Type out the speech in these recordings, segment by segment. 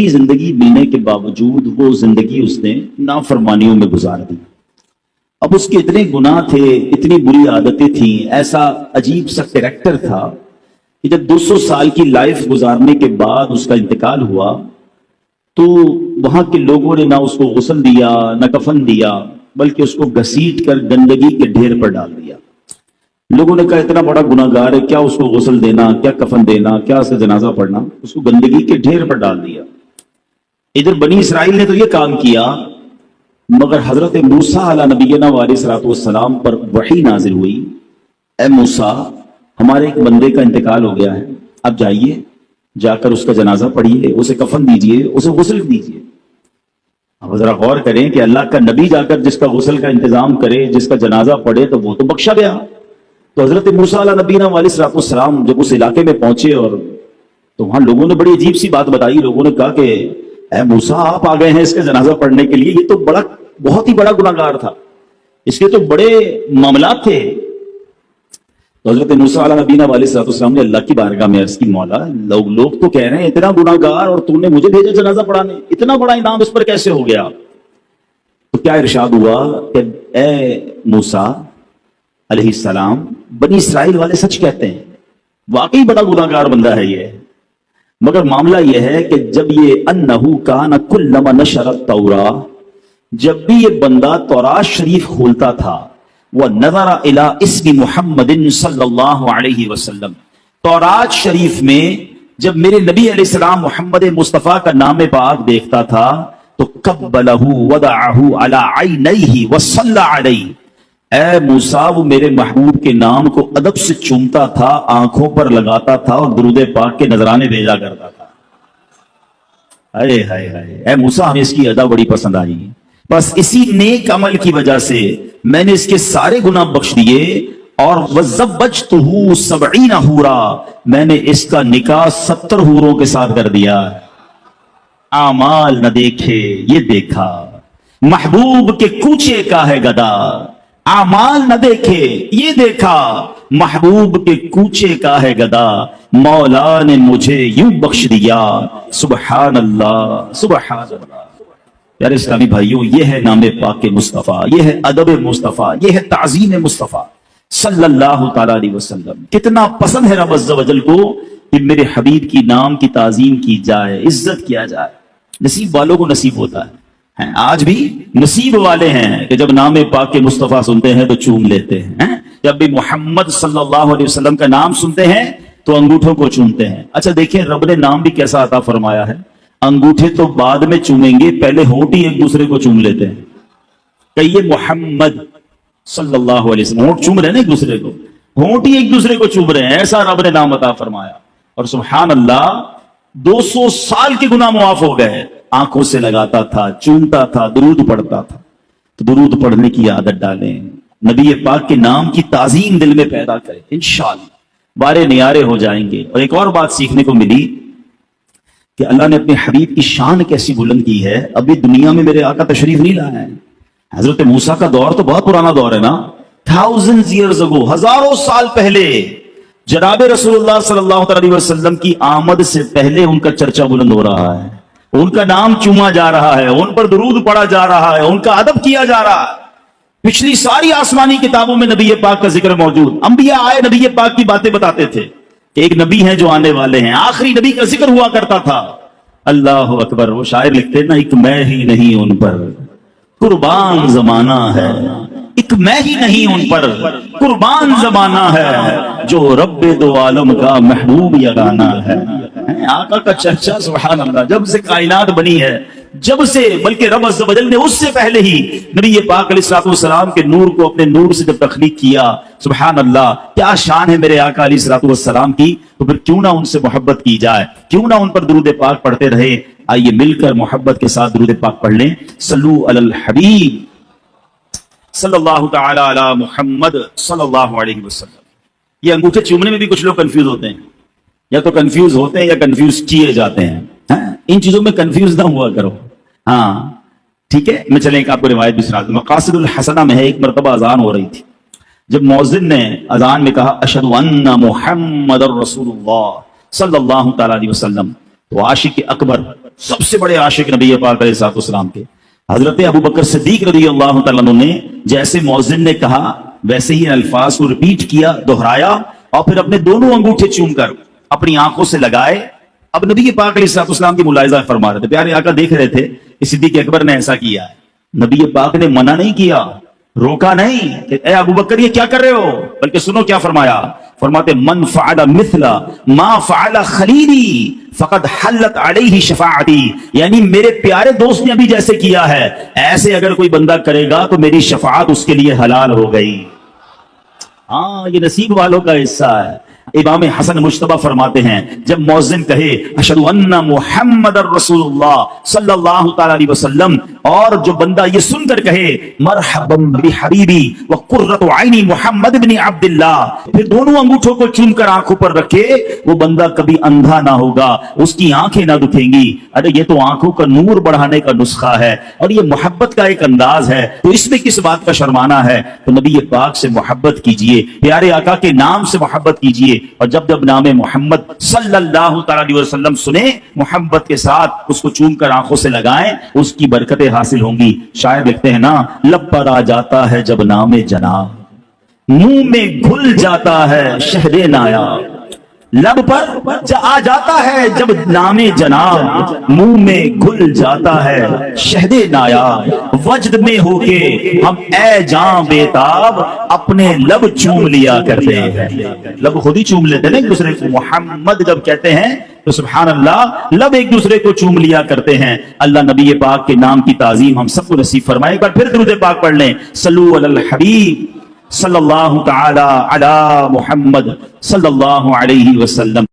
زندگی ملنے کے باوجود وہ زندگی اس نے نافرمانیوں میں گزار دی. اب اس کے اتنے گناہ تھے، اتنی بری عادتیں تھیں، ایسا عجیب سا کریکٹر تھا کہ جب 200 سال کی لائف گزارنے کے بعد اس کا انتقال ہوا تو وہاں کے لوگوں نے نہ اس کو غسل دیا نہ کفن دیا، بلکہ اس کو گھسیٹ کر گندگی کے ڈھیر پر ڈال دیا. لوگوں نے کہا اتنا بڑا گناہ گار ہے، کیا اس کو غسل دینا، کیا کفن دینا، کیا اس کا جنازہ پڑھنا، اس کو گندگی کے ڈھیر پر ڈال دیا. ادھر بنی اسرائیل نے تو یہ کام کیا، مگر حضرت موسیٰ علیہ نبینا علیہ الصلوۃ والسلام پر وحی نازل ہوئی، اے موسیٰ ہمارے ایک بندے کا انتقال ہو گیا ہے، اب جائیے جا کر اس کا جنازہ پڑھیے، اسے کفن دیجیے، اسے غسل دیجیے. اب ذرا غور کریں کہ اللہ کا نبی جا کر جس کا غسل کا انتظام کرے، جس کا جنازہ پڑھے، تو وہ تو بخشا گیا. تو حضرت موسیٰ علیہ نبینا علیہ الصلوۃ والسلام جب اس علاقے میں پہنچے اور تو وہاں لوگوں نے بڑی عجیب سی بات بتائی. لوگوں نے کہا کہ اے موسیٰ آپ آ گئے ہیں اس کا جنازہ پڑھنے کے لیے، یہ تو بہت ہی بڑا گناہ گار تھا، اس کے تو بڑے معاملات تھے. تو حضرت موسیٰ علیہ نبینا علیہ الصلوۃ والسلام نے اللہ کی بارگاہ میں عرض کی، مولا لوگ تو کہہ رہے ہیں اتنا گناہ گار اور تو نے مجھے بھیجا جنازہ پڑھانے، اتنا بڑا انعام اس پر کیسے ہو گیا؟ تو کیا ارشاد ہوا کہ اے موسیٰ علیہ السلام، بنی اسرائیل والے سچ کہتے ہیں، واقعی بڑا گناہ گار بندہ ہے یہ، مگر معاملہ یہ ہے کہ جب یہ انہو کان کلما نشر التوراۃ، جب بھی یہ بندہ تورات شریف کھولتا تھا، وَنَظَرَ إِلَىٰ اسْمِ مُحَمَّدٍ صلی اللہ علیہ وسلم، تورات شریف میں جب میرے نبی علیہ السلام محمد مصطفیٰ کا نام پاک دیکھتا تھا تو قبلہ وضعہ علی عینیہ وصلی علیہ، اے موسیٰ وہ میرے محبوب کے نام کو ادب سے چومتا تھا، آنکھوں پر لگاتا تھا اور درود پاک کے نذرانے بھیجا کرتا تھا. ہائے ہائے ہائے، اے موسیٰ ہمیں اس کی ادا بڑی پسند آئی، بس اسی نیک عمل کی وجہ سے میں نے اس کے سارے گناہ بخش دیے، اور وَزَوَّجْتُهُ 70 حورا، میں نے اس کا نکاح 70 حوروں کے ساتھ کر دیا. اعمال نہ دیکھے یہ دیکھا، محبوب کے کوچے کا ہے گدا، اعمال نہ دیکھے یہ دیکھا، محبوب کے کوچے کا ہے گدا، مولا نے مجھے یوں بخش دیا. سبحان اللہ سبحان اللہ. یار اسلامی بھائیوں، یہ ہے نام پاک مصطفیٰ، یہ ہے ادب مصطفیٰ، یہ ہے تعظیم مصطفیٰ صلی اللہ تعالی علیہ وسلم. کتنا پسند ہے رب عز و جل کو کہ میرے حبیب کی نام کی تعظیم کی جائے، عزت کیا جائے. نصیب والوں کو نصیب ہوتا ہے، آج بھی نصیب والے ہیں کہ جب نام پاک مصطفیٰ سنتے ہیں تو چوم لیتے ہیں، جب بھی محمد صلی اللہ علیہ وسلم کا نام سنتے ہیں تو انگوٹھوں کو چومتے ہیں. اچھا دیکھیں رب نے نام بھی کیسا عطا فرمایا ہے، انگوٹھے تو بعد میں چومیں گے، پہلے ہونٹ ہی ایک دوسرے کو چوم لیتے ہیں. کہیے محمد صلی اللہ علیہ وسلم، ہونٹ چوم رہے ہیں نا ایک دوسرے کو، ہونٹ ہی ایک دوسرے کو چوم رہے ہیں، ایسا رب نے نام عطا فرمایا. اور سبحان اللہ 200 سال کے گناہ معاف ہو گئے، آنکھوں سے لگاتا تھا، چومتا تھا، درود پڑھتا تھا. تو درود پڑھنے کی عادت ڈالیں، نبی پاک کے نام کی تعظیم دل میں پیدا کریں، انشاءاللہ بارے نیارے ہو جائیں گے. اور ایک اور بات سیکھنے کو ملی کہ اللہ نے اپنے حبیب کی شان کیسی بلند کی ہے. ابھی دنیا میں میرے آقا تشریف نہیں لایا ہے. حضرت موسیٰ کا دور تو بہت پرانا دور ہے نا، thousands years ago، ہزاروں سال پہلے جناب رسول اللہ صلی اللہ علیہ وسلم کی آمد سے پہلے ان کا چرچا بلند ہو رہا ہے، ان کا نام چوما جا رہا ہے، ان پر درود پڑھا جا رہا ہے، ان کا ادب کیا جا رہا ہے. پچھلی ساری آسمانی کتابوں میں نبی پاک کا ذکر موجود، انبیاء آئے نبی پاک کی باتیں بتاتے تھے کہ ایک نبی ہیں جو آنے والے ہیں، آخری نبی کا ذکر ہوا کرتا تھا. اللہ اکبر. وہ شاعر لکھتے نا، ایک میں ہی نہیں ان پر قربان زمانہ ہے، ایک میں ہی نہیں ان پر قربان زمانہ ہے، جو رب دو عالم کا محبوب یگانہ ہے. آقا کا چرچا سبحان اللہ جب سے کائنات بنی ہے، جب سے، بلکہ رب عز و جل نے اس سے پہلے ہی نبی پاک علیہ الصلوۃ والسلام کے نور کو اپنے نور سے جب تخلیق کیا. سبحان اللہ کیا شان ہے میرے آقا علیہ الصلوۃ والسلام کی. تو پھر کیوں نہ ان سے محبت کی جائے، کیوں نہ ان پر درود پاک پڑھتے رہے. آئیے مل کر محبت کے ساتھ درود پاک پڑھ لیں. صلو علی الحبیب صلی اللہ تعالی علی محمد صلی اللہ علیہ وسلم. یہ انگوٹھے چومنے میں بھی کچھ لوگ کنفیوز ہوتے ہیں، یا تو کنفیوز ہوتے ہیں یا کنفیوز کیے جاتے ہیں. ان چیزوں میں کنفیوز نہ ہوا کرو. ہاں ٹھیک ہے. میں چلیں ایک آپ کو روایت بھی سنا دوں. مقاصد الحسنہ میں ہے، ایک مرتبہ اذان ہو رہی تھی، جب مؤذن نے اذان میں کہا اشہد ان محمد رسول اللہ صلی اللہ تعالی علیہ وسلم، تو عاشق اکبر سب سے بڑے عاشق نبی پاک علیہ السلام کے حضرت ابو بکر صدیق رضی اللہ تعالیٰ عنہ نے جیسے مؤذن نے کہا ویسے ہی الفاظ کو ریپیٹ کیا، دہرایا، اور پھر اپنے دونوں انگوٹھے چوم کر اپنی آنکھوں سے لگائے۔ اب نبی پاک علیہ السلام کی ملاحظہ فرما رہے تھے، پیارے آقا دیکھ رہے تھے کہ صدیق اکبر نے ایسا کیا ہے۔ نبی پاک نے منع نہیں کیا، روکا نہیں کہ اے ابو بکر یہ کیا کر رہے ہو، بلکہ سنو کیا فرمایا، فرماتے من فعل مثل ما فعل خلیلی فقد حلت علیہ شفاعتی، یعنی میرے پیارے دوست نے ابھی جیسے کیا ہے ایسے اگر کوئی بندہ کرے گا تو میری شفاعت اس کے لیے حلال ہو گئی۔ ہاں یہ نصیب والوں کا حصہ ہے۔ امام حسن مجتبی فرماتے ہیں جب مؤذن کہے اشہد ان محمد رسول اللہ صلی اللہ تعالی علیہ وسلم، اور جو بندہ یہ سن کر کہے مرحبا بحبیبی وقرۃ عینی محمد بن عبد اللہ، پھر دونوں انگوٹھوں کو چوم کر آنکھوں پر رکھے، وہ بندہ کبھی اندھا نہ ہوگا، اس کی آنکھیں نہ دکھیں گی۔ ارے یہ تو آنکھوں کا نور بڑھانے کا نسخہ ہے اور یہ محبت کا ایک انداز ہے، تو اس میں کس بات کا شرمانہ ہے؟ تو نبی پاک سے محبت کیجئے، پیارے آقا کے نام سے محبت کیجئے، اور جب جب نام محمد صلی اللہ تعالی علیہ وسلم سنیں محبت کے ساتھ اس کو چوم کر آنکھوں سے لگائیں، اس کی برکتیں حاصل ہوں گی۔ شاعر لکھتے ہیں نا لب پر آ جاتا ہے جب نام جناب، منہ میں گھل جاتا ہے شہد نایاب، لب پر آ جاتا ہے جب نام جناب، منہ میں گھل جاتا ہے شہد نایاب، وجد میں ہو کے ہم اے جاں بیتاب اپنے لب چوم لیا کرتے ہیں۔ لب خود ہی چوم لیتے ہیں ایک دوسرے کو، محمد جب کہتے ہیں تو سبحان اللہ لب ایک دوسرے کو چوم لیا کرتے ہیں۔ اللہ نبی پاک کے نام کی تعظیم ہم سب کو نصیب فرمائے۔ ایک بار پھر درود پاک پڑھ لیں، صلو علی الحبیب صلی اللہ تعالی علی محمد صلی اللہ علیہ وسلم۔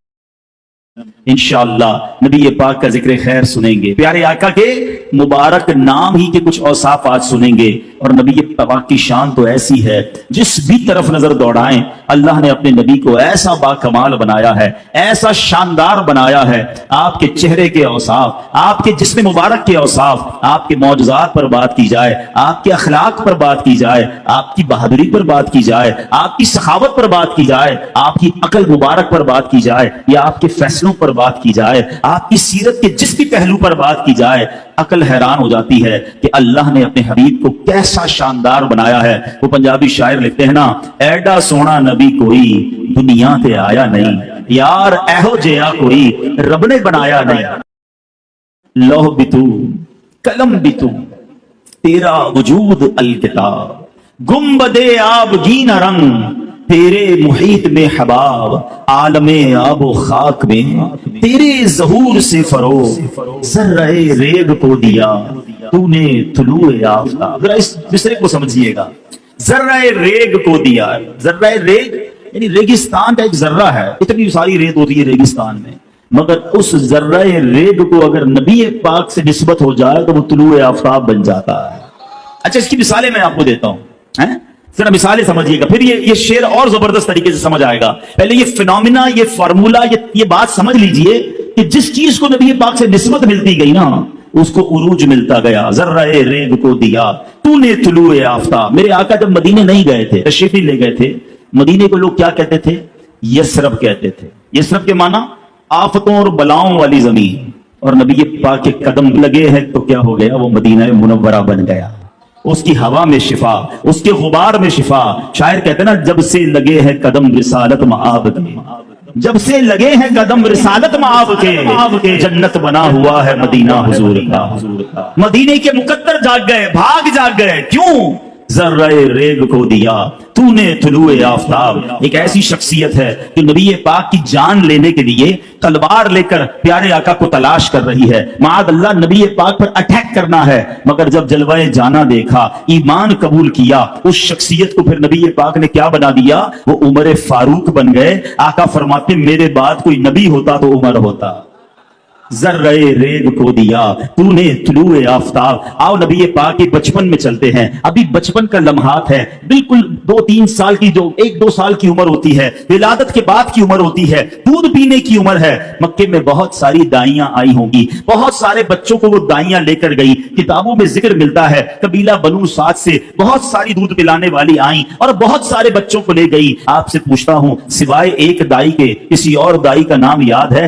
انشاءاللہ نبی پاک کا ذکر خیر سنیں گے، پیارے آقا کے مبارک نام ہی کے کچھ اوصاف آج سنیں گے، اور نبی پاک کی شان تو ایسی ہے جس بھی طرف نظر دوڑائیں اللہ نے اپنے نبی کو ایسا باکمال بنایا ہے، ایسا شاندار بنایا ہے۔ آپ کے چہرے کے اوصاف، آپ کے جسم مبارک کے اوصاف، آپ کے معجزات پر بات کی جائے، آپ کے اخلاق پر بات کی جائے، آپ کی بہادری پر بات کی جائے، آپ کی سخاوت پر بات کی جائے، آپ کی عقل مبارک پر بات کی جائے، یا آپ کے فیصلوں پر بات کی جائے، آپ کی سیرت کے جس بھی پہلو پر بات کی جائے، عقل حیران ہو جاتی ہے کہ اللہ نے اپنے حبیب کو کیسا شاندار بنایا ہے۔ وہ پنجابی شاعر لکھتے ہیں نا ایڈا سونا نبی کوئی دنیا تے آیا نہیں، یار ایہو جیا کوئی رب نے بنایا نہیں۔ لوح بھی تو قلم بھی تو تیرا وجود الکتاب، گنبد آبگین رنگ تیرے محیط میں حباب، عالم آب و خاک میں تیرے ظہور سے فروغ، ذرہ ریگ کو دیا تو نے طلوع آفتاب۔ ذرا اس مصرے کو سمجھیے گا، ذرہ ریگ کو دیا، ذرہ ریگ یعنی ریگستان کا ایک ذرہ ہے، اتنی ساری ریت ہوتی ہے ریگستان میں، مگر اس ذرہ ریگ کو اگر نبی پاک سے نسبت ہو جائے تو وہ طلوع آفتاب بن جاتا ہے۔ اچھا اس کی مثالیں میں آپ کو دیتا ہوں، ذرا مثالیں سمجھیے گا، پھر یہ شعر اور زبردست طریقے سے سمجھ آئے گا۔ پہلے یہ فینومینا، یہ فارمولا، یہ بات سمجھ لیجئے کہ جس چیز کو نبی پاک سے نسبت ملتی گئی نا اس کو عروج ملتا گیا۔ ذرہ ریگ کو دیا تو نے طلوع آفتاب۔ میرے آقا جب مدینے نہیں گئے تھے، تشریف نہیں لے گئے تھے، مدینے کو لوگ کیا کہتے تھے؟ یثرب کہتے تھے۔ یثرب کے معنی آفتوں اور بلاؤں والی زمین، اور نبی پاک کے قدم لگے ہیں تو کیا ہو گیا؟ وہ مدینہ منورہ بن گیا۔ اس کی ہوا میں شفا، اس کے غبار میں شفا۔ شاعر کہتے ہیں نا جب سے لگے ہیں قدم رسالت مآب کے، جب سے لگے ہیں قدم رسالت مآب کے، جنت بنا ہوا ہے مدینہ حضور کا۔ مدینے کے مقدر جاگ گئے، بھاگ جاگ گئے، کیوں؟ ذرہ ریگ کو دیا تو نے طلوع آفتاب۔ ایک ایسی شخصیت ہے جو نبی پاک کی جان لینے کے لیے تلوار لے کر پیارے آقا کو تلاش کر رہی ہے، معاذ اللہ نبی پاک پر اٹیک کرنا ہے، مگر جب جلوہ جانا دیکھا، ایمان قبول کیا، اس شخصیت کو پھر نبی پاک نے کیا بنا دیا؟ وہ عمر فاروق بن گئے۔ آقا فرماتے میرے بعد کوئی نبی ہوتا تو عمر ہوتا۔ ذرہ ریگ کو دیا تو نے طلوع آفتاب۔ آؤ نبی پاک کے بچپن میں چلتے ہیں، ابھی بچپن کا لمحات ہے، بالکل 2-3 سال کی، جو 1-2 سال کی عمر ہوتی ہے، ولادت کے بعد کی عمر ہوتی ہے، دودھ پینے کی عمر ہے۔ مکے میں بہت ساری دائیاں آئی ہوں گی، بہت سارے بچوں کو وہ دائیاں لے کر گئی۔ کتابوں میں ذکر ملتا ہے قبیلہ بنو سعد سے بہت ساری دودھ پلانے والی آئیں اور بہت سارے بچوں کو لے گئی۔ آپ سے پوچھتا ہوں سوائے ایک دائی کے کسی اور دائی کا نام یاد ہے؟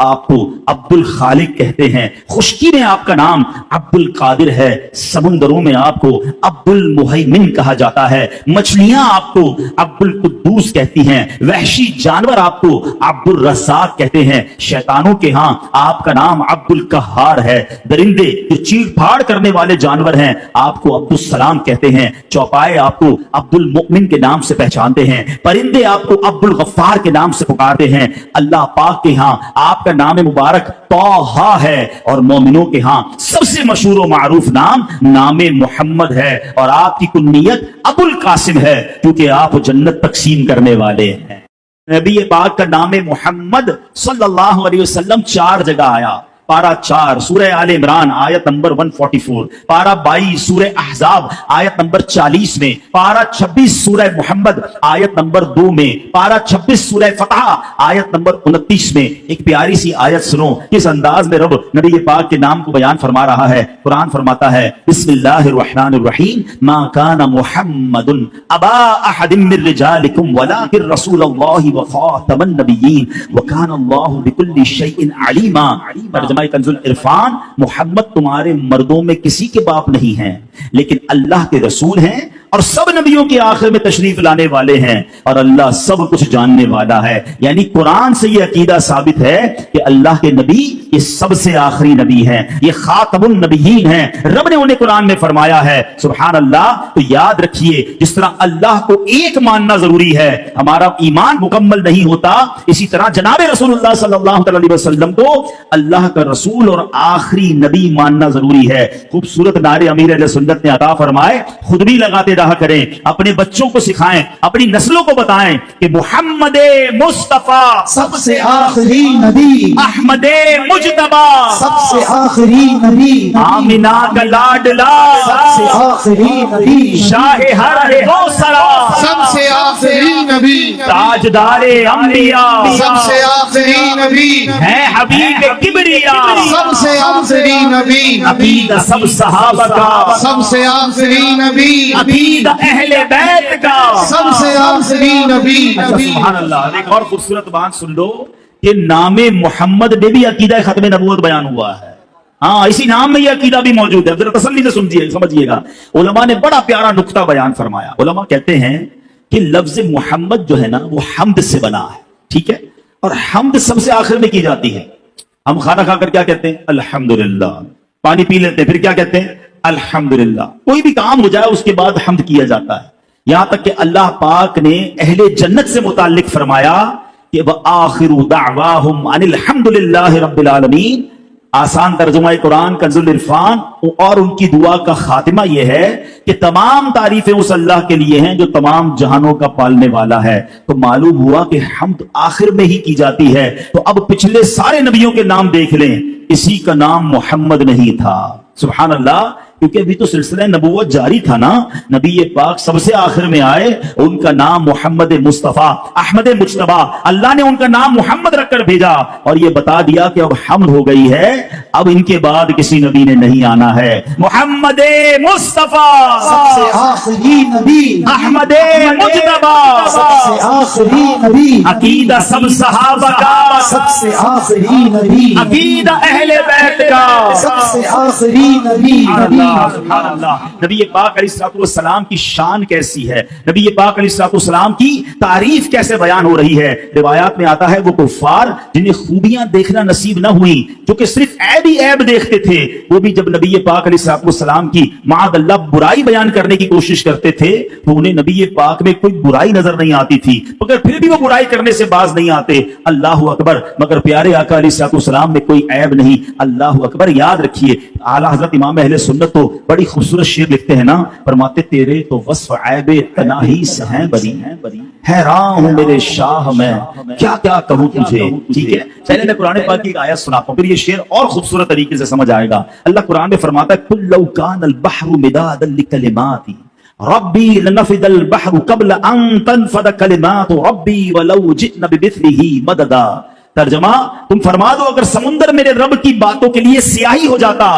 آپ کو عبد الخالق کہتے ہیں، خشکی میں آپ کا نام عبد القادر ہے، سمندروں میں آپ کو عبد المہیمن کہا جاتا ہے، مچھلیاں آپ کو عبد القدوس کہتی ہیں، وحشی جانور آپ کو عبد الرزاق کہتے ہیں، شیطانوں کے ہاں آپ کا نام عبد القہار ہے، درندے جو چیڑ پھاڑ کرنے والے جانور ہیں آپ کو عبد السلام کہتے ہیں، چوپائے آپ کو عبد المؤمن کے نام سے پہچانتے ہیں، پرندے آپ کو عبد الغفار کے نام سے پکارتے ہیں، اللہ پاک کے ہاں آپ کا نام مبارک طٰہٰ ہے، اور مومنوں کے ہاں سب سے مشہور و معروف نام محمد ہے، اور آپ کی کنیت ابو القاسم ہے کیونکہ آپ جنت تقسیم کرنے والے ہیں۔ نبی پاک کا نام محمد صلی اللہ علیہ وسلم 4 جگہ آیا، پارہ 4 سورہ آل عمران آیت نمبر 144، پارہ 22 سورہ احزاب آیت نمبر 40 میں، پارہ 26 سورہ محمد آیت نمبر 2 میں، پارہ 26 سورہ فتح آیت نمبر 29 میں۔ ایک پیاری سی آیت سنو، کس انداز میں رب نبی پاک کے نام کو بیان فرما رہا ہے۔ قرآن فرماتا ہے بسم اللہ الرحمن الرحیم، ما کان محمد ابا احد من رجالکم ولکن رسول اللہ وخاتم النبیین وکان اللہ بکل شیء علیما۔ کنز العرفان، محمد تمہارے مردوں میں کسی کے باپ نہیں ہیں لیکن اللہ کے رسول ہیں اور سب نبیوں کے آخر میں تشریف لانے والے ہیں، اور اللہ سب کچھ جاننے والا ہے۔ یعنی قرآن سے یہ عقیدہ ثابت ہے کہ اللہ کے نبی یہ سب سے آخری نبی ہیں، یہ خاتم النبیین ہیں، رب نے انہیں قرآن میں فرمایا ہے۔ سبحان اللہ۔ تو یاد رکھیے جس طرح اللہ کو ایک ماننا ضروری ہے، ہمارا ایمان مکمل نہیں ہوتا، اسی طرح جناب رسول اللہ صلی اللہ علیہ وسلم کو اللہ کا رسول اور آخری نبی ماننا ضروری ہے۔ خوبصورت نعرے امیر اہل سنت نے عطا فرمائے، خود بھی لگاتے رہا کریں، اپنے بچوں کو سکھائیں، اپنی نسلوں کو بتائیں کہ محمد مصطفیٰ سب سے آخری نبی، احمد مجتبی سب سے آخری نبی، آمینہ کا لاڈلا سب سے آخری نبی، شاہ ہر کوثرا سب سے آخری نبی، تاجدار انبیاء سب سے آخری نبی، ہے حبیب کبریا سب سے آخری نبی، عقیدہ سب صحابہ کا سب سے آخری نبی، عقیدہ اہل بیت کا سب سے آخری نبی۔ سبحان اللہ۔ ایک اور خوبصورت بات سن لو کہ نام محمد میں بھی عقیدہ ختم نبوت بیان ہوا ہے۔ ہاں، اسی نام میں یہ عقیدہ بھی موجود ہے، ذرا تسلی سے سمجھیے گا۔ علماء نے بڑا پیارا نقطہ بیان فرمایا۔ علماء کہتے ہیں کہ لفظ محمد جو ہے نا وہ حمد سے بنا ہے، ٹھیک ہے، اور حمد سب سے آخر میں کی جاتی ہے۔ ہم کھانا کھا کر کیا کہتے ہیں؟ الحمدللہ۔ پانی پی لیتے ہیں پھر کیا کہتے ہیں؟ الحمدللہ۔ کوئی بھی کام ہو جائے اس کے بعد حمد کیا جاتا ہے، یہاں تک کہ اللہ پاک نے اہل جنت سے متعلق فرمایا کہ وآخر دعواہم ان الحمدللہ رب العالمین۔ آسان ترجمہ قرآن کنز العرفان، اور ان کی دعا کا خاتمہ یہ ہے کہ تمام تعریفیں اس اللہ کے لیے ہیں جو تمام جہانوں کا پالنے والا ہے۔ تو معلوم ہوا کہ حمد آخر میں ہی کی جاتی ہے۔ تو اب پچھلے سارے نبیوں کے نام دیکھ لیں، کسی کا نام محمد نہیں تھا۔ سبحان اللہ، کیونکہ ابھی تو سلسلہ نبوت جاری تھا نا، نبی پاک سب سے آخر میں آئے، ان کا نام محمد مصطفیٰ احمد مجتبی، اللہ نے ان کا نام محمد رکھ کر بھیجا اور یہ بتا دیا کہ اب حمد ہو گئی ہے، اب ان کے بعد کسی نبی نے نہیں آنا ہے۔ محمد مصطفیٰ سب سے آخری نبی، احمد مجتبی سب سے آخری نبی، عقیدہ سب صحابہ کا، سب سے آخری نبی، عقیدہ اہل بیت کا، سب سے آخری نبی۔ سبحان اللہ۔ نبی پاک علیہ الصلوۃ والسلام کی شان کیسی ہے، نبی پاک علیہ الصلوۃ والسلام کی تعریف کیسے بیان ہو رہی ہے۔ روایات میں آتا ہے وہ کفار جنہیں خوبیاں دیکھنا نصیب نہ ہوئی، جو کہ صرف عیب ہی عیب دیکھتے تھے، وہ بھی جب نبی پاک علیہ الصلوۃ والسلام کی معاذ اللہ برائی بیان کرنے کی کوشش کرتے تھے تو انہیں نبی پاک میں کوئی برائی نظر نہیں آتی تھی، مگر پھر بھی وہ برائی کرنے سے باز نہیں آتے۔ اللہ اکبر، مگر پیارے آقا علیہ الصلوۃ والسلام میں کوئی عیب نہیں۔ اللہ اکبر۔ یاد رکھیے اعلیٰ حضرت امام اہل سنت تو بڑی خوبصورت شعر لکھتے ہیں نا، فرماتے تیرے تو وصف عیب تناہی سے ہیں بری، حیران ہوں میرے شاہ میں کیا کیا کہوں تجھے۔ ٹھیک ہے، پہلے میں قرآن پاک کی ایک آیت سناتا ہوں، پھر یہ شعر اور خوبصورت طریقے سے سمجھ آئے گا۔ اللہ قرآن میں فرماتا ہے قُل لَوْ كَانَ الْبَحْرُ مِدَادًا لِكَلِمَاتِي رَبِّي لَنَفِدَ الْبَحْرُ قَبْلَ أَن تَنفَدَ كَلِمَاتُ رَبِّي وَلَوْ جِئْنَا بِمِثْلِهِ مَدَدًا۔ ترجمہ تم فرما دو اگر سمندر میرے رب کی باتوں کے لیے سیاہی ہو جاتا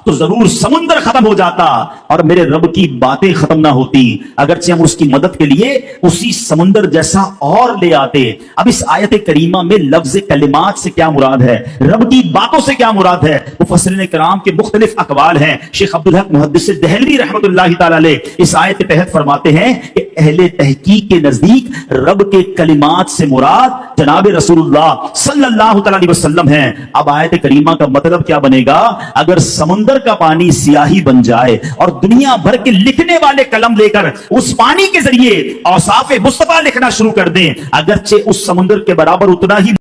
تو ضرور سمندر ختم ہو جاتا اور میرے رب کی باتیں ختم نہ ہوتی، اگرچہ ہم اس کی مدد کے لیے اسی سمندر جیسا اور لے آتے۔ اب اس آیت کریمہ میں لفظ کلمات سے کیا مراد ہے، رب کی باتوں سے کیا مراد ہے، مفسرین کرام کے مختلف اقوال ہیں۔ شیخ عبدالحق محدث دہلوی رحمۃ اللہ تعالی علیہ اس آیت کے تحت فرماتے ہیں کہ اہل تحقیق کے نزدیک رب کے کلمات سے مراد جناب رسول اللہ صلی اللہ تعالی علیہ وسلم ہیں۔ اب آیت کریمہ کا مطلب کیا بنے گا، اگر سمندر کا پانی سیاہی بن جائے اور دنیا بھر کے لکھنے والے قلم لے کر اس پانی کے ذریعے اوصاف مصطفیٰ لکھنا شروع کر دیں، اگرچہ اس سمندر کے برابر اتنا ہی